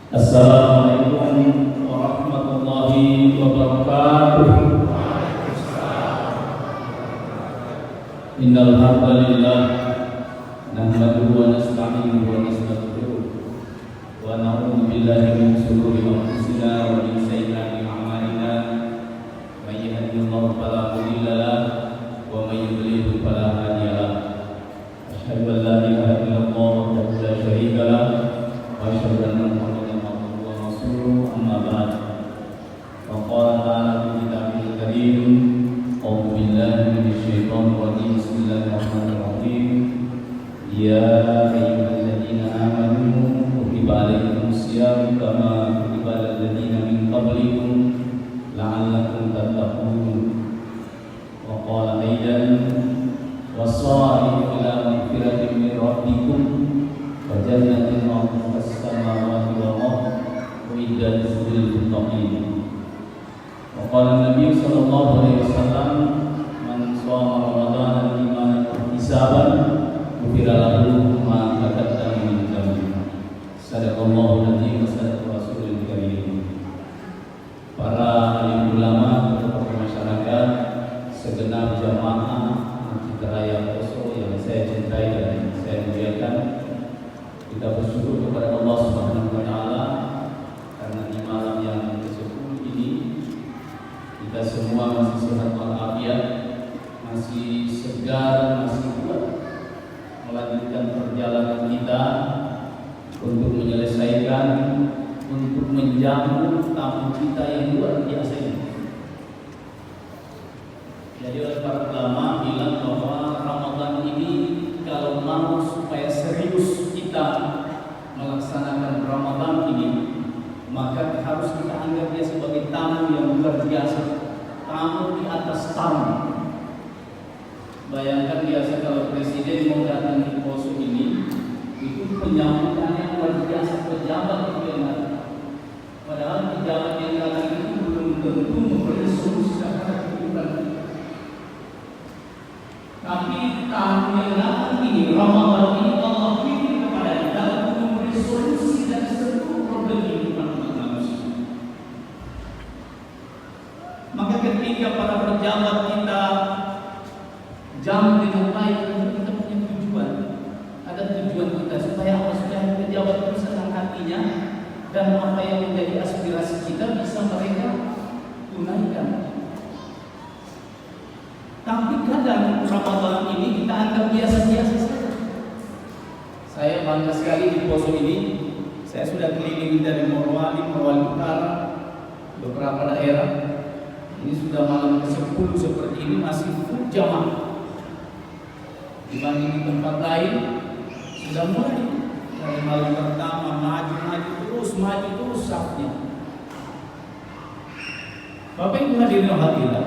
Assalamualaikum warahmatullahi wabarakatuh. Innal hamdalillah nahmaduhu wa nasta'inuhu wa nastaghfiruh wa na'udzu billahi min shururi anfusina wa min sayyiati a'malina. May yahdihillahu fala mudilla lahu wa may yudlil fala hadiya lahu. Asyhadu an la ilaha illallah wahdahu la syarika lahu wa asyhadu anna Muhammadan abduhu wa rasuluh. Amma ba'd. Wa qala ta'ala fi kitabil karim, a'udzu billahi minasy syaithanir rajim. Bismillahirrahmanirrahim. Ya ayyuhalladzina amanu kutiba alaikumus syiyam kama kutiba alal ladzina min qablikum la'allakum tattaqun. Wa qala aidan wasari'u ila magfiratin min rabbikum wa jannatin 'arduha as-samawati wal ardh uiddat lil muttaqin. Wa qala Nabi sallallahu alaihi wasallam, man shoma ramadhana imanan wa ihtisaban ghufira lahu ma taqaddama min dhanbihi. Sadaqallahu alazim wa sadaqa rasulul karim. Para alim ulama, tokoh masyarakat, segenap jamaah Masjid Raya Poso yang saya cintai dan saya muliakan, kita bersyukur kepada Allah Subhanahu wa taala karena di malam yang ke-10 ini kita semua masih sehat walafiat, masih segar, masih kuat melanjutkan perjalanan kita untuk menyelesaikan, untuk menjamu tamu kita yang luar biasa ini. Jadi oleh para ulama bilang bahwa Ramadan ini kalau mau supaya serius kita melaksanakan Ramadan ini, maka harus kita anggap dia sebagai tamu yang luar biasa, tamu di atas tamu. Bayangkan biasa kalau presiden mau datang di Poso ini, itu penyambutannya luar biasa, pejabat itu yang datang. Padahal pejabat yang datang itu belum tentu memberi solusi akan kehidupan. Tapi tamu yang datang ini, Ramadan ini Allah berikan kepada kita untuk memberi solusi dari seluruh problem kehidupan manusia. Maka ketika para pejabat kita jam dengan baik, kita punya tujuan. Ada tujuan kita supaya apa? Supaya pejabat itu senang hatinya dan apa yang menjadi aspirasi kita bisa mereka tunaikan. Tapi kadang Ramadan ini kita anggap biasa-biasa saja. Saya bangga sekali di Poso ini. Saya sudah keliling dari Morowali Utara, beberapa daerah. Ini sudah malam ke-10 seperti ini masih full jamaah. Dibanding di tempat lain sudah mulai dari malam pertama maju terus safnya. Bapak Ibu hadirin hadirat,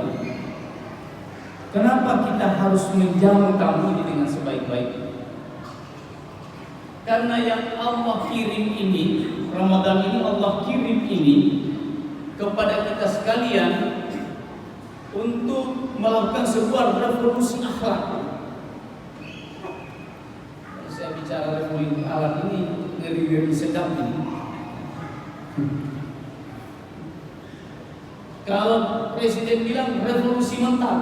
kenapa kita harus menjamu tamu ini dengan sebaik-baiknya? Karena yang Allah kirim ini, Ramadan ini Allah kirim ini kepada kita sekalian untuk melakukan sebuah revolusi akhlak. Saya bicara revolusi akhlak ini ngeri-ngeri sedap ini. Kalau presiden bilang revolusi mental,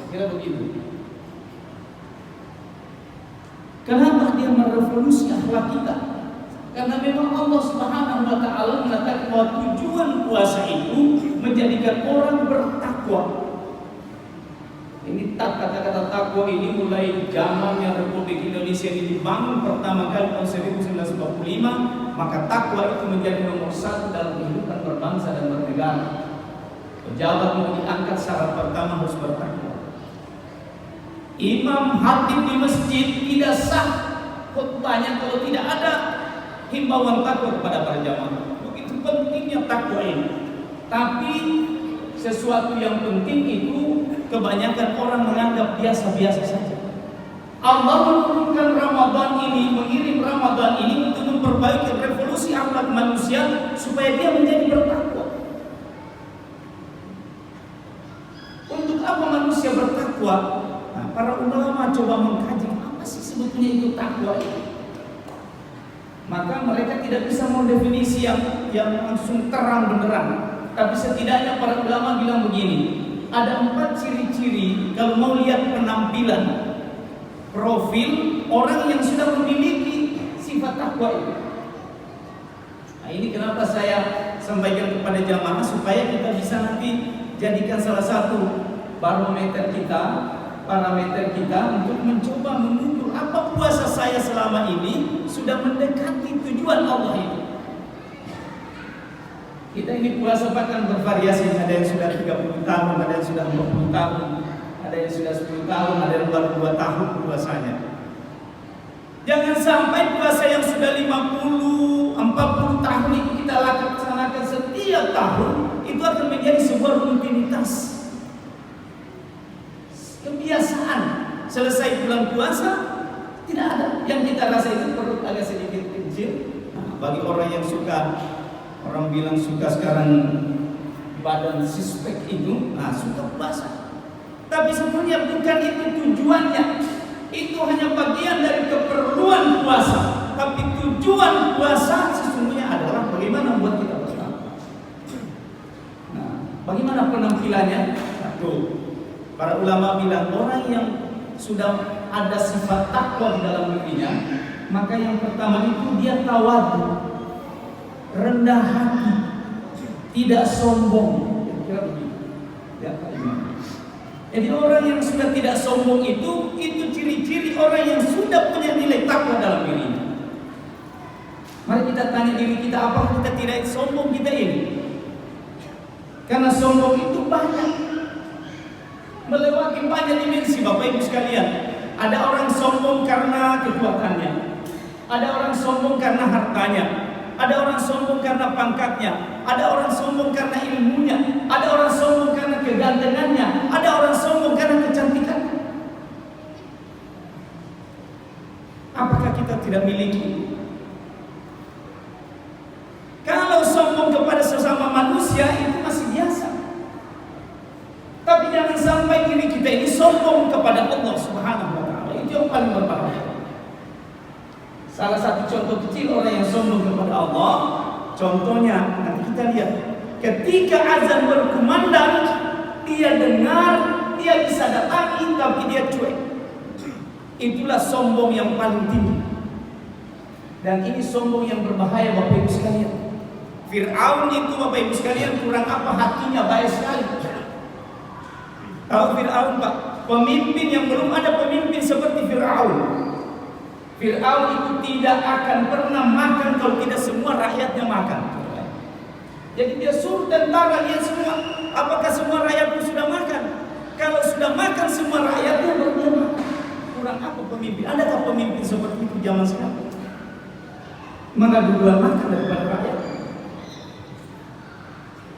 kira begitu. Kenapa dia merevolusi akhlak kita? Karena memang Allah Subhanahu wa taala mengatakan bahwa tujuan puasa itu menjadikan orang bertakwa. Ini kata-kata takwa ini mulai zamannya Republik Indonesia ini dibangun pertama kali tahun 1945, maka takwa itu menjadi nomor satu dalam kehidupan berbangsa dan bernegara. Pejabat mau diangkat syarat pertama harus bertakwa. Imam khatib di masjid tidak sah khutbahnya kalau tidak ada himbauan takwa kepada para jamaah. Begitu pentingnya takwa ini. Tapi sesuatu yang penting itu kebanyakan orang menganggap biasa-biasa saja. Allah menurunkan Ramadan ini, mengirim Ramadan ini untuk memperbaiki revolusi akhlak manusia supaya dia menjadi bertakwa. Untuk apa manusia bertakwa? Nah, para ulama coba mengkaji apa sih sebetulnya itu takwa itu. maka mereka tidak bisa mau definisi yang langsung terang benderang. Tapi setidaknya para ulama bilang begini, ada 4 ciri-ciri kalau mau lihat penampilan, profil orang yang sudah memiliki sifat takwa itu. Nah, ini kenapa saya sampaikan kepada jamaah supaya kita bisa nanti jadikan salah satu parameter kita untuk mencoba mengukur apa puasa saya selama ini sudah mendekati tujuan Allah itu. Kita ini puasa bahkan bervariasi, ada yang sudah 30 tahun, ada yang sudah 40 tahun, ada yang sudah 10 tahun, ada yang baru 2 tahun puasanya. Jangan sampai puasa yang sudah 50, 40 tahun itu kita laksanakan setiap tahun, itu akan menjadi sebuah rutinitas, kebiasaan. Selesai bulan puasa, tidak ada. Yang kita rasa itu perut agak sedikit kecil. Nah, bagi orang yang suka, orang bilang suka sekarang badan six-pack itu, nah suka puasa. Tapi sebenarnya bukan itu tujuannya. Itu hanya bagian dari keperluan puasa. Tapi tujuan puasa sesungguhnya adalah bagaimana membuat kita bertakwa. Nah, bagaimana penampilannya? Satu, para ulama bilang orang yang sudah ada sifat takwa di dalam dirinya, maka yang pertama itu dia tawadhu, rendah hati, tidak sombong. Jadi orang yang sudah tidak sombong itu ciri-ciri orang yang sudah punya nilai takwa dalam dirinya. Mari kita tanya diri kita, apakah kita tidak sombong kita ini? Karena sombong itu banyak, melewati banyak dimensi, Bapak Ibu sekalian. Ada orang sombong karena kekuatannya, ada orang sombong karena hartanya, ada orang sombong karena pangkatnya, ada orang sombong karena ilmunya, ada orang sombong karena kegantengannya, ada orang sombong karena kecantikannya. Apakah kita tidak miliki? Kalau sombong kepada sesama manusia itu masih biasa. Tapi jangan sampai diri kita ini sombong kepada Allah Subhanahu wa taala. Itu yang paling berbahaya. Salah satu contoh kecil orang yang sombong kepada Allah, contohnya nanti kita lihat, ketika azan berkumandang, dia dengar, dia bisa datangi, tapi dia cuek. Itulah sombong yang paling tinggi. Dan ini sombong yang berbahaya, Bapak Ibu sekalian. Fir'aun itu, Bapak Ibu sekalian, kurang apa hatinya, baik sekali. Tahu Fir'aun, Pak? Pemimpin yang belum ada pemimpin seperti Fir'aun. Fir'aun itu tidak akan pernah makan kalau tidak semua rakyatnya makan. Jadi dia suruh tentara, dia semua, apakah semua rakyatnya sudah makan? Kalau sudah makan semua rakyatnya, baru dia makan. Kurang apa pemimpin? Adakah pemimpin seperti itu zaman sekarang? Mana duluan makan daripada rakyat?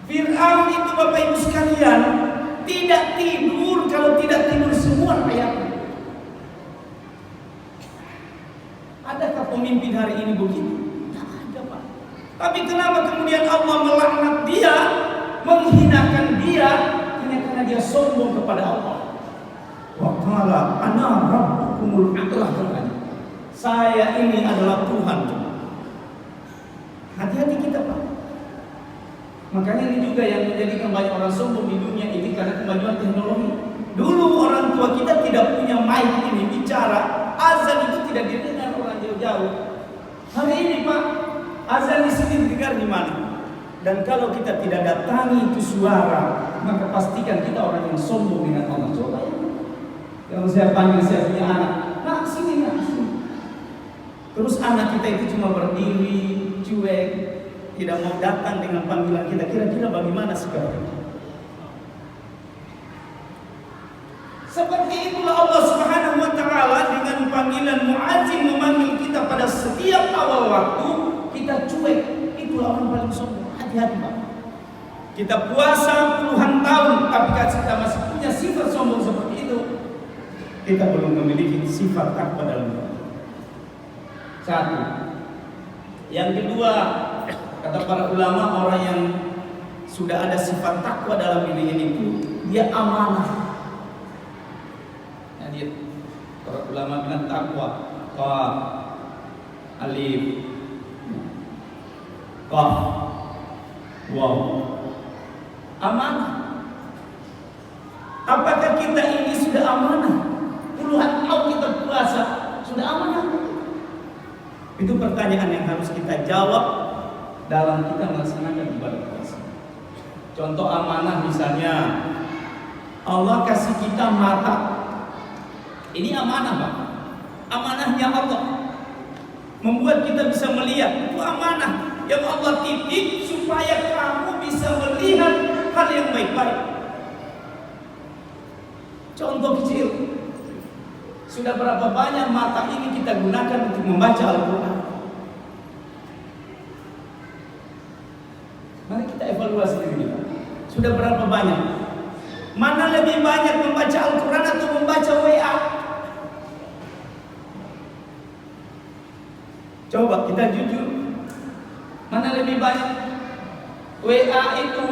Fir'aun itu, Bapak Ibu sekalian, tidak tidur kalau tidak tidur semua rakyatnya. Adakah pemimpin hari ini begitu? Tidak ada, Pak. Tapi kenapa kemudian Allah melaknat dia, menghinakan dia hanya karena dia sombong kepada Allah? Wa qala ana rabbukumul a'la. Saya ini adalah Tuhan. Hati-hati kita, Pak. Makanya ini juga yang menjadikan banyak orang sombong di dunia ini karena kemajuan teknologi. Dulu orang tua kita tidak punya mic ini bicara, azan itu tidak didengar orang jauh-jauh. Hari ini, Pak, azan di sini didengar di mana? Dan kalau kita tidak datangi itu suara, maka pastikan kita orang yang sombong dengan Allah. Coba ya. Kalau saya panggil saya punya anak, nak sini, nak sini. Terus anak kita itu cuma berdiri, cuek, tidak mau datang dengan panggilan kita. Kira-kira bagaimana sikap kita? Seperti itulah Allah Subhanahu wa taala dengan panggilan mu'adzin memanggil kita pada setiap awal waktu, kita cuek. Itulah orang paling sombong. Hati-hati, Pak. Kita puasa puluhan tahun, tapi kita masih punya sifat sombong seperti itu. Kita belum memiliki sifat takwa dalam diri. Satu. Yang kedua, kata para ulama, orang yang sudah ada sifat takwa dalam diri ini itu dia amanah. Nah, dia para ulama bilang takwa, alif, Qaf, Waw. Amanah. Apakah kita ini sudah amanah? Puluhan tahun kita puasa, sudah amanah? Itu pertanyaan yang harus kita jawab dalam kita melaksanakan ibadah puasa. Contoh amanah misalnya, Allah kasih kita mata. Ini amanah, Pak. Amanahnya Allah. Membuat kita bisa melihat, itu amanah yang Allah titip supaya kamu bisa melihat hal yang baik-baik. Contoh kecil, sudah berapa banyak mata ini kita gunakan untuk membaca Al-Quran? Mari kita evaluasi diri kita. Sudah berapa banyak? Mana lebih banyak membaca Al-Quran atau membaca WA? Coba kita jujur. Mana lebih banyak? WA itu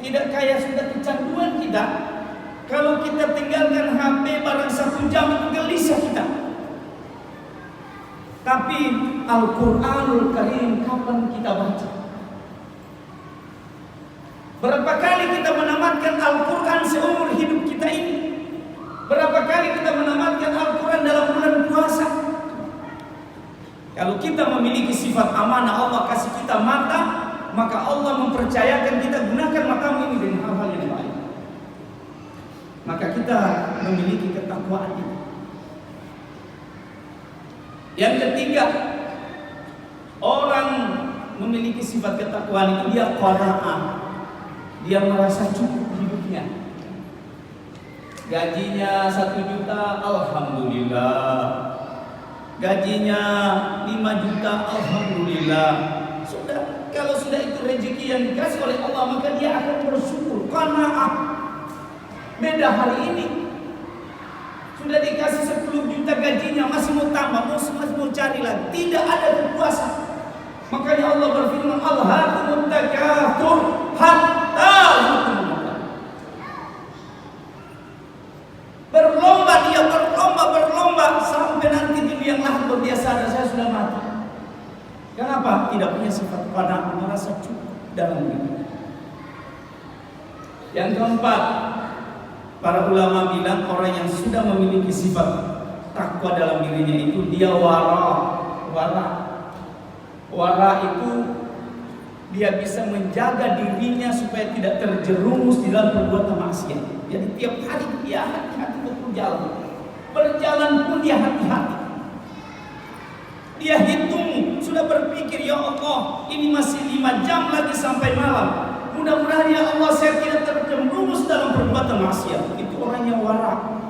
tidak kayak sudah kecanduan kita. Kalau kita tinggalkan HP barang 1 jam itu gelisah kita. Tapi Al-Quranul Karim kapan kita baca? Berapa kali kita menamatkan Al-Quran seumur hidup kita ini? Berapa kali kita menamatkan Al-Quran dalam bulan puasa? Kalau kita memiliki sifat amanah, Allah kasih kita mata, maka Allah mempercayakan kita gunakan matamu ini dengan hal-hal yang baik. Maka kita memiliki ketakwaan itu. Yang ketiga, orang memiliki sifat ketakwaan itu dia qanaah. Dia merasa cukup hidupnya. Gajinya 1 juta, alhamdulillah. Gajinya 5 juta, alhamdulillah. Sudah, kalau sudah itu rezeki yang dikasih oleh Allah, maka dia akan bersyukur. Qanaah. Beda hari ini, sudah dikasih 10 juta gajinya, masih mau tambah, masih mau cari lagi. Tidak ada kepuasan. Makanya Allah berfirman, Alhaakumut takatsur hatta zurtumul maqabir. Berlomba sampai nanti di liang lahat berbiasa ada saya sudah mati. Kenapa? Tidak punya sifat qanaah, merasa cukup dalam diri. Yang keempat, para ulama bilang orang yang sudah memiliki sifat takwa dalam dirinya itu dia wara. Wara itu dia bisa menjaga dirinya supaya tidak terjerumus di dalam perbuatan maksiat. Jadi tiap hari dia hati-hati berjalan. Berjalan pun dia hati-hati. Dia hitung, sudah berpikir, ya Allah, ini masih 5 jam lagi sampai malam. Mudah-mudahan ya Allah saya tidak terjerumus dalam perbuatan maksiat. Itu orang yang wara.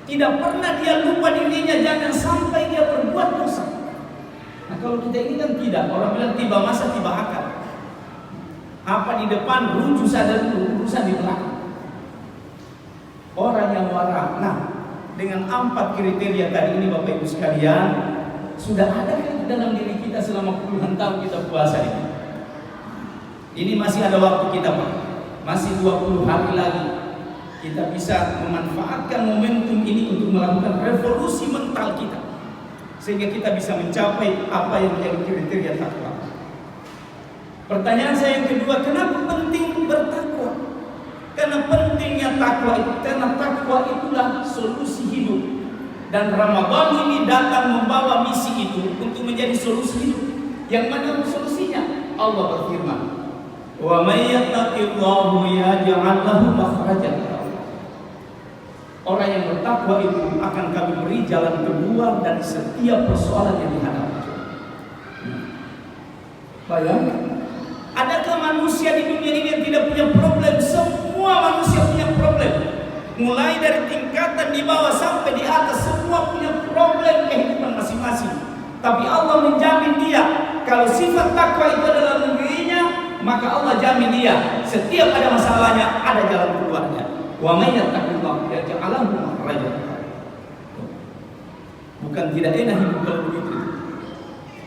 Tidak pernah dia lupa dirinya, jangan sampai dia berbuat dosa. Nah kalau kita ini kan tidak. Orang bilang tiba masa tiba akal. Apa di depan rujuk sadar dulu, urusan di belakang. Orang yang wara. Nah dengan 4 kriteria tadi ini Bapak Ibu sekalian, sudah ada di dalam diri kita selama puluhan tahun kita puasa ini. Ini masih ada waktu kita Pak. Masih 20 hari lagi. Kita bisa memanfaatkan momentum ini untuk melakukan revolusi mental kita. Sehingga kita bisa mencapai apa yang menjadi kriteria takwa. Pertanyaan saya yang kedua, kenapa penting bertakwa? Karena pentingnya takwa itu, karena takwa itulah solusi hidup. Dan Ramadan ini datang membawa misi itu untuk menjadi solusi hidup. Yang mana solusinya? Allah berfirman, wa may yattaqillahu yaj'al lahu makhrajan. Orang yang bertakwa itu akan kami beri jalan keluar dari setiap persoalan yang dihadapi. Bayangkan, adakah manusia di dunia ini yang tidak punya problem? Semua manusia punya problem. Mulai dari tingkatan di bawah sampai di atas, semua punya problem kehidupan masing-masing. Tapi Allah menjamin dia, kalau sifat takwa itu adalah dirinya, maka Allah jamin dia setiap ada masalahnya ada jalan keluarnya. Wa may yattaqillaha yaj'al lahu makhrajan. Bukan tidak enak hidup kalau begitu.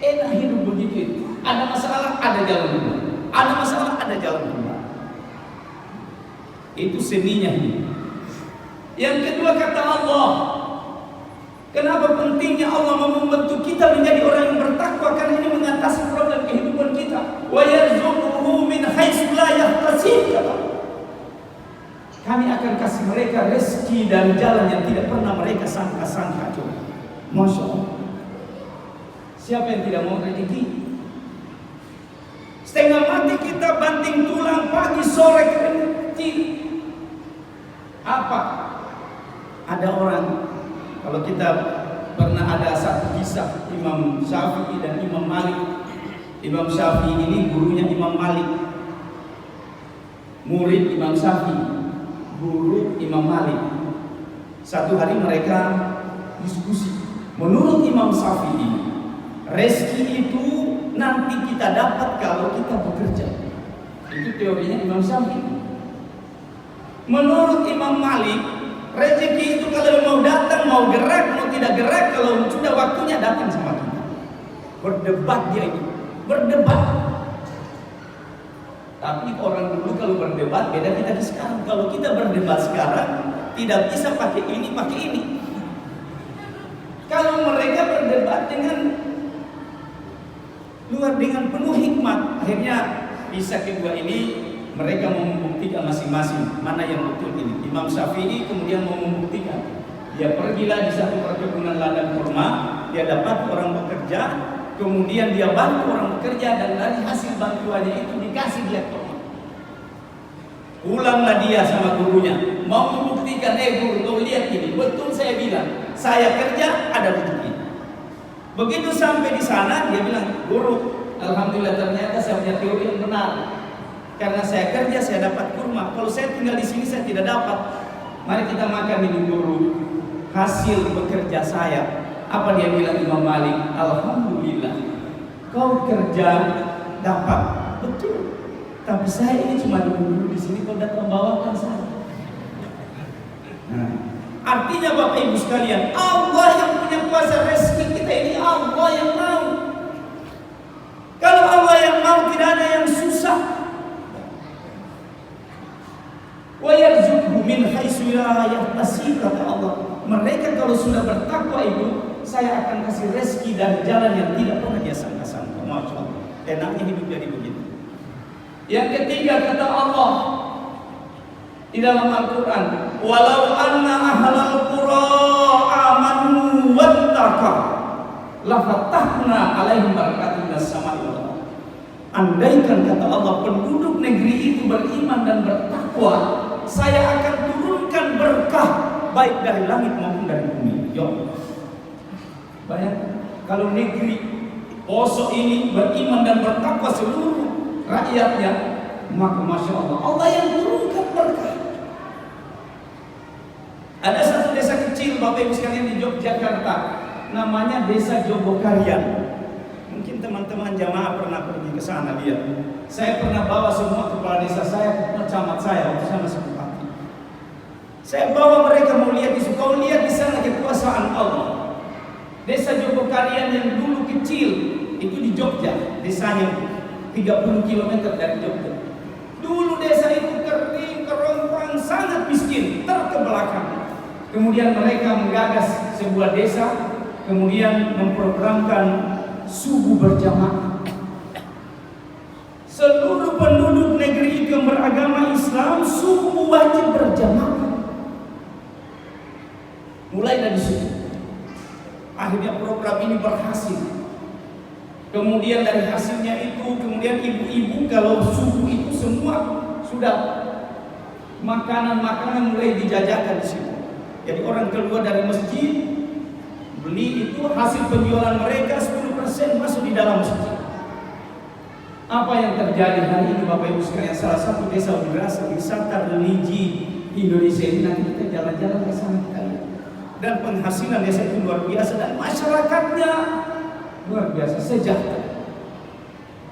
Enak hidup begitu. Ada masalah ada jalan keluar. Ada masalah ada jalan keluar. Itu seninya hidup. Yang kedua kata Allah, kenapa pentingnya Allah membentuk kita menjadi orang yang bertakwa? Karena ini mengatasi problem kehidupan kita. Wa Masya Allah. Siapa yang tidak mau rezeki? Setengah mati kita banting tulang pagi sore kerja. Apa? Ada orang, kalau kita pernah ada satu kisah Imam Syafi'i dan Imam Malik. Imam Syafi'i ini gurunya Imam Malik, murid Imam Syafi'i, guru Imam Malik. Satu hari mereka diskusi. Menurut Imam Syafi'i, rezeki itu nanti kita dapat kalau kita bekerja. Itu teorinya Imam Syafi'i. Menurut Imam Malik, rezeki itu kalau mau datang, mau gerak, mau tidak gerak, kalau sudah waktunya datang sama kita. Berdebat dia itu, berdebat. Tapi orang dulu kalau berdebat beda kita sekarang. Kalau kita berdebat sekarang tidak bisa pakai ini, pakai ini. Kalau mereka berdebat dengan penuh hikmat, akhirnya bisa kedua ini mereka mau membuktikan masing-masing mana yang betul ini. Imam Syafi'i kemudian mau membuktikan. Dia pergilah di satu perkebunan ladang kurma, dia dapat orang bekerja, kemudian dia bantu orang bekerja dan dari hasil bantuannya itu dikasih dia kurma. Ulanglah dia sama gurunya, mau membuktikan, guru, kau lihat ini, betul saya bilang, saya kerja ada rezeki. Begitu sampai di sana dia bilang, guru, alhamdulillah ternyata saya punya teori yang benar. Karena saya kerja saya dapat kurma. Kalau saya tinggal di sini saya tidak dapat. Mari kita makan ini guru. Hasil bekerja saya. Apa dia bilang Imam Malik? Alhamdulillah. Kau kerja dapat. Betul. Tapi saya ini cuma duduk di sini. Kau datang bawakan saya. Nah, artinya Bapak Ibu sekalian, Allah yang punya kuasa rezeki kita ini, Allah yang mau. Kalau Allah yang mau tidak ada yang susah. Wa yarzuqhu min haitsu la yahtasib, kata Allah. Mereka kalau sudah bertakwa itu, saya akan kasih rezeki dari jalan yang tidak pernah dia sangka-sangka. Masya Allah. Enaknya hidup jadi begitu. Yang ketiga kata Allah di dalam Al-Quran, walau anna ahlal qura amanu wattaqa lafatahna alaihim barakatin minas sama'i wal ardh. Andaikan kata Allah penduduk negeri itu beriman dan bertakwa, saya akan turunkan berkah baik dari langit maupun dari bumi. Ya Allah. Bayangkan kalau negeri Poso ini beriman dan bertakwa seluruh rakyatnya, maka Masya Allah, Allah yang turunkan berkah. Ada satu desa kecil Bapak Ibu sekalian di Yogyakarta, namanya Desa Jogokarian. Mungkin teman-teman jamaah pernah pergi ke sana lihat. Saya pernah bawa semua kepala desa saya, camat saya waktu saya masih bupati. Saya bawa mereka mau lihat di situ. Kau lihat di sana kekuasaan Allah. Desa Jogokarian yang dulu kecil itu di Jogja, desanya 30 km dari Jogja. Dulu desa itu kering, kerontang, sangat miskin, terkebelakang. Kemudian mereka menggagas sebuah desa, kemudian memprogramkan subuh berjamaah. Seluruh penduduk negeri itu yang beragama Islam subuh wajib berjamaah. Mulai dari situ. Akhirnya program ini berhasil. Kemudian dari hasilnya itu, kemudian ibu-ibu kalau subuh itu semua sudah makanan-makanan mulai dijajakan di situ. Jadi orang keluar dari masjid beli itu, hasil penjualan mereka 10% masuk di dalam masjid. Apa yang terjadi hari ini Bapak Ibu sekalian, salah satu desa wisata religi Indonesia ini, nanti kita jalan-jalan ke sana kita lihat. Dan penghasilan desa itu luar biasa dan masyarakatnya luar biasa sejahtera.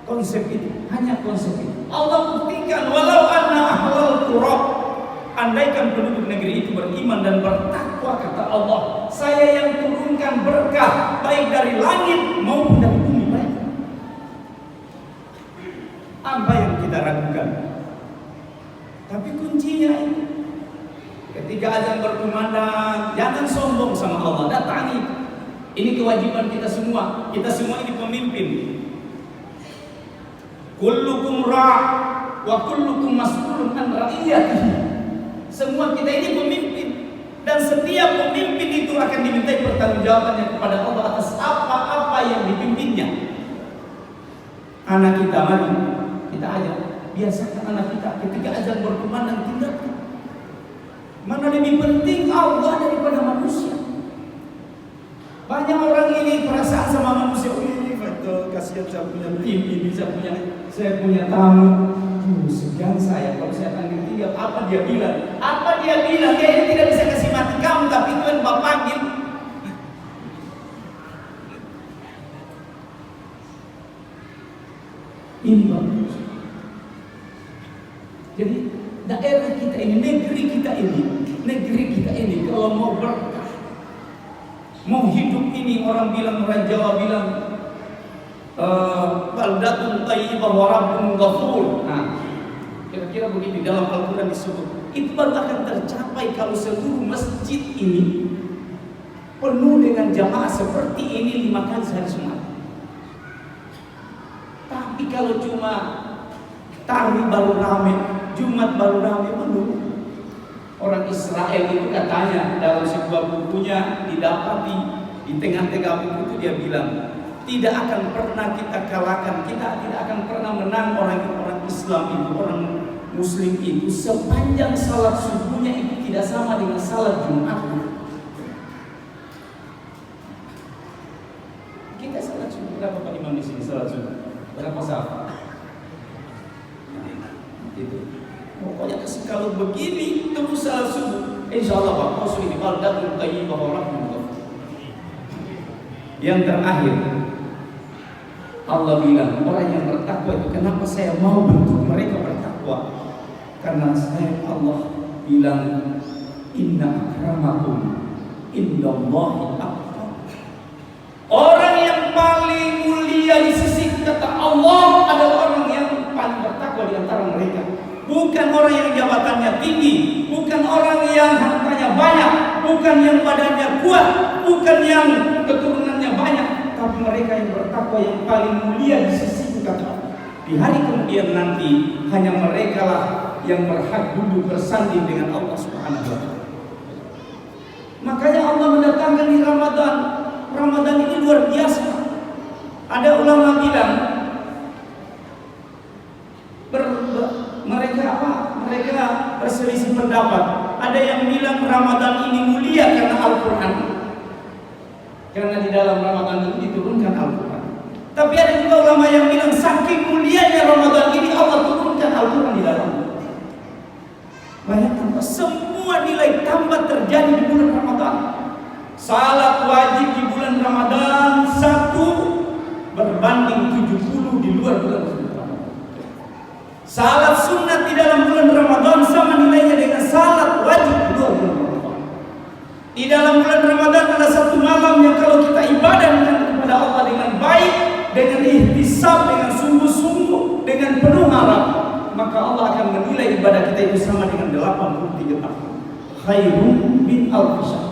Konsep itu, hanya konsep itu. Allah buktikan, walau anna ahlal qura, andaikan penduduk negeri itu beriman dan bertakwa, kata Allah, saya yang turunkan berkah baik dari langit maupun dari bumi. Apa yang kita ragukan? Tapi kuncinya itu, ketika azan berkumandang, jangan sombong sama Allah, datangi. Ini kewajiban kita semua. Kita semua ini pemimpin. Kullukum ra' wa kullukum mas'ulun an ra'iyatihi. Semua kita ini pemimpin Dan setiap pemimpin itu akan dimintai pertanggungjawabannya kepada Allah atas apa-apa yang dipimpinnya. Anak kita, mari kita ajak, biasakan anak kita ketika azan berkumandang tinggalkan. Mana lebih penting Allah daripada manusia. Banyak orang ini perasaan sama manusia. Ini betul, kasihan saya punya tim ini, saya punya tamu. Segan saya kalau saya panggil dia, apa dia bilang? Apa dia bilang? Dia tidak bisa kasih mati kamu, tapi Tuhan Bapak panggil. Ini bagus. Jadi daerah kita ini, negeri kita ini kalau mau berkah, mau hidup ini, orang Jawa bilang baldatun thayyibah wa rabbun ghafur. Nah, kira-kira begini dalam Al-Quran disebut. Itu baru akan tercapai kalau seluruh masjid ini penuh dengan jamaah seperti ini 5 kali sehari Jumat. Tapi kalau cuma Tarwih baru rame, Jumat baru rame, penuh. Orang Israel itu katanya dalam sebuah bukunya didapati di tengah-tengah buku itu dia bilang, tidak akan pernah kita kalahkan, kita tidak akan pernah menang orang Islam itu, orang Muslim itu sepanjang salat subuhnya itu tidak sama dengan salat Jumat. Kita salat subuh berapa Pak Imam di sini salat subuh? Berapa saat? Itu. Pokoknya kalau begini terus salat subuh, insya Allah Pak, khusus ini baldatun thayyibah wa rabbun ghafur. Yang terakhir, Allah bilang orang yang bertakwa itu, kenapa saya mau bentuk mereka bertakwa? Karena saya Allah bilang inna akramakum indallahi atqakum. Orang yang paling mulia di sisi kata Allah adalah orang yang paling bertakwa di antara mereka. Bukan orang yang jabatannya tinggi, bukan orang yang hartanya banyak, bukan yang badannya kuat, bukan yang keturunannya banyak, tapi mereka yang bertakwa yang paling mulia di sisi kata. Di hari kemudian nanti hanya mereka lah yang berhak duduk bersanding dengan Allah Subhanahu wa taala. Makanya Allah mendatangkan di Ramadan. Ramadan ini luar biasa. Ada ulama bilang mereka berselisih pendapat. Ada yang bilang Ramadan ini mulia karena Al-Quran, karena di dalam Ramadan ini diturunkan Al-Quran. Tapi ada juga ulama yang bilang saking mulianya Ramadan ini Allah turunkan Al-Quran di dalamnya. Bayangkan semua nilai tambah terjadi di bulan Ramadan. Salat wajib di bulan Ramadan 1 berbanding 70 di luar bulan Ramadan. Salat sunat di dalam bulan Ramadan sama nilainya dengan salat wajib di luar bulan Ramadan. Di dalam bulan Ramadan ada satu malam yang kalau kita ibadah kepada Allah dengan baik, dengan ihtisab, dengan sungguh-sungguh, dengan penuh harap, maka Allah akan menilai ibadah kita itu sama dengan 83 tahun. Khairun min alfi syahr.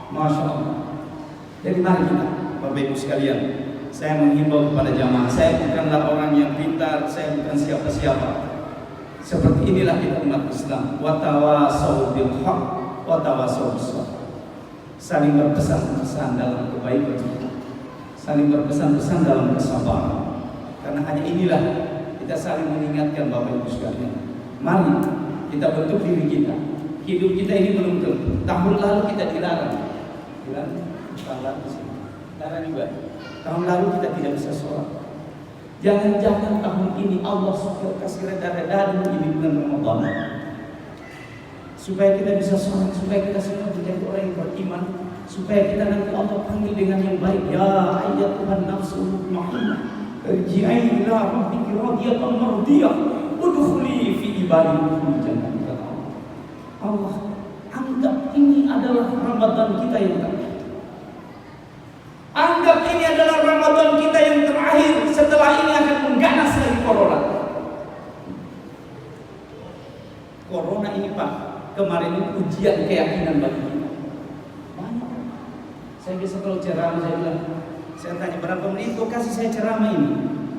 Masya Allah. Jadi mari kita, Bapak Ibu sekalian, saya menghimbau kepada jamaah, saya bukanlah orang yang pintar, saya bukan siapa-siapa. Seperti inilah kita umat Islam. Wa tawasau bil haq, wa tawasau bis sabr. Saling berpesan-pesan dalam kebaikan, saling berpesan-pesan dalam kesabaran. Karena hanya inilah kita saling mengingatkan Bapak Ibu sekalian. Mari kita bentuk diri kita. Hidup kita ini belum tentu. Tahun lalu kita dilarang. Dilarang juga. Tahun lalu kita tidak bisa sholat. Jangan-jangan tahun ini Allah kasih reda-reda di bulan Ramadan, supaya kita bisa sholat, supaya kita semua menjadi orang yang beriman, supaya kita nanti Allah panggil dengan yang baik. Ya ayyatuhan nafsul mutmainnah, irji'i ila rabbiki radiyatan mardiyah, udkhuli fi ibadi jannah. Allah anggap ini adalah Ramadan kita yang terakhir. Anggap ini adalah Ramadan kita yang terakhir. Setelah ini akan mengganas lagi corona. Corona ini Pak, kemarin ini ujian keyakinan bagi kita. Banyak. Saya biasa kalau ceramah saya bilang, saya tanya berapa menit kau kasih saya ceramah ini?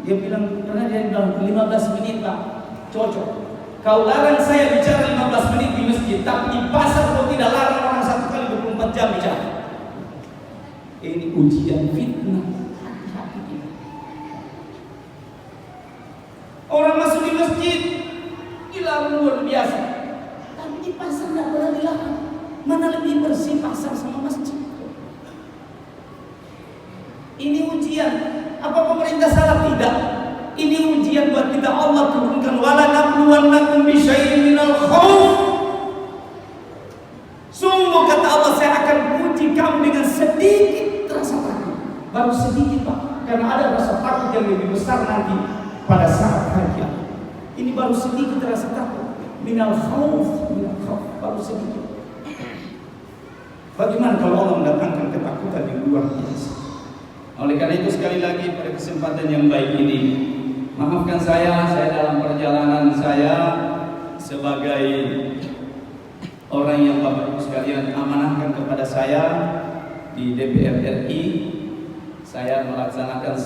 Dia bilang, karena dia bilang 15 menit Pak, cocok. Kau larang saya bicara 15 menit di masjid, tapi di pasar kau tidak larang orang 1 kali 24 jam bicara. Ini ujian fitnah. Hati-hati kita. Orang masuk di masjid dilarang luar biasa, tapi di pasar tidak boleh dilarang. Mana lebih bersih pasar sama masjid? Ini ujian. Apa pemerintah salah? Tidak. Ini ujian buat kita. Allah turunkan wala nabluwannakum bisyai'in minal khauf. Sungguh kata Allah, saya akan uji kamu dengan sedikit rasa takut. Baru sedikit, Pak. Karena ada rasa takut yang lebih besar nanti pada saat hari kiamat. Ini baru sedikit rasa takut. Minal khauf, baru sedikit. Bagaimana kalau Allah mendatangkan ketakutan yang luar biasa? Oleh karena itu sekali lagi pada kesempatan yang baik ini, maafkan saya dalam perjalanan saya sebagai orang yang Bapak Ibu sekalian amanahkan kepada saya di DPR RI. Saya melaksanakan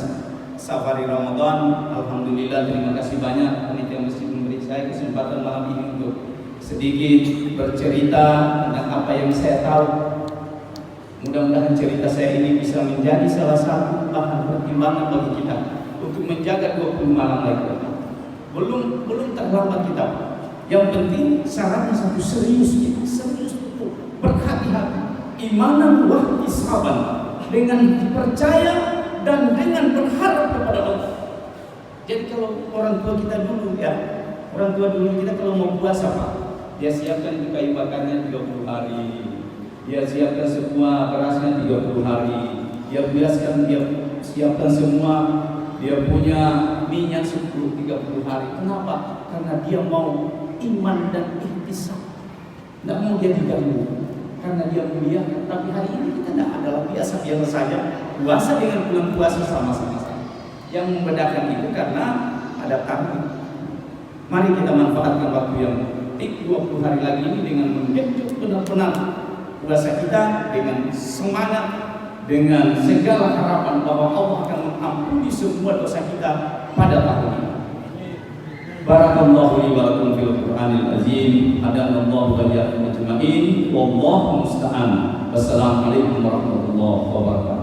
safari Ramadan. Alhamdulillah, terima kasih banyak panitia masjid memberi saya kesempatan malam ini untuk sedikit bercerita tentang apa yang saya tahu. Mudah-mudahan cerita saya ini bisa menjadi salah satu bahan pertimbangan bagi kita untuk menjaga 20 malam lagi. Belum terlambat kita. Yang penting syaratnya satu, serius betul, berhati-hati, imanan wa ihtisaban, dengan percaya dan dengan berharap kepada Allah. Jadi kalau orang tua kita dulu kita kalau mau puasa, Pak, dia siapkan itu kayu bakarnya 30 hari. Dia siapkan semua berasnya 30 hari. Dia siapkan semua, dia punya minyak 30 hari. Kenapa? Karena dia mau iman dan ihtisab. Tidak mau dia diganggu. Karena dia mulia. Tapi hari ini kita tidak adalah biasa saja. Puasa dengan bulan puasa sama-sama. Yang membedakan itu karena ada takdir. Mari kita manfaatkan waktu yang 20 hari lagi ini dengan mengenjot benar-benar puasa kita dengan semangat, dengan segala harapan bahwa Allah akan mengampuni semua dosa kita pada tahun ini. Barakallahu li wa lakum fil Qur'anil azim. Hadanallahu wa iyyakum ajma'in. Wallahu musta'an. Wassalamualaikum warahmatullahi wabarakatuh.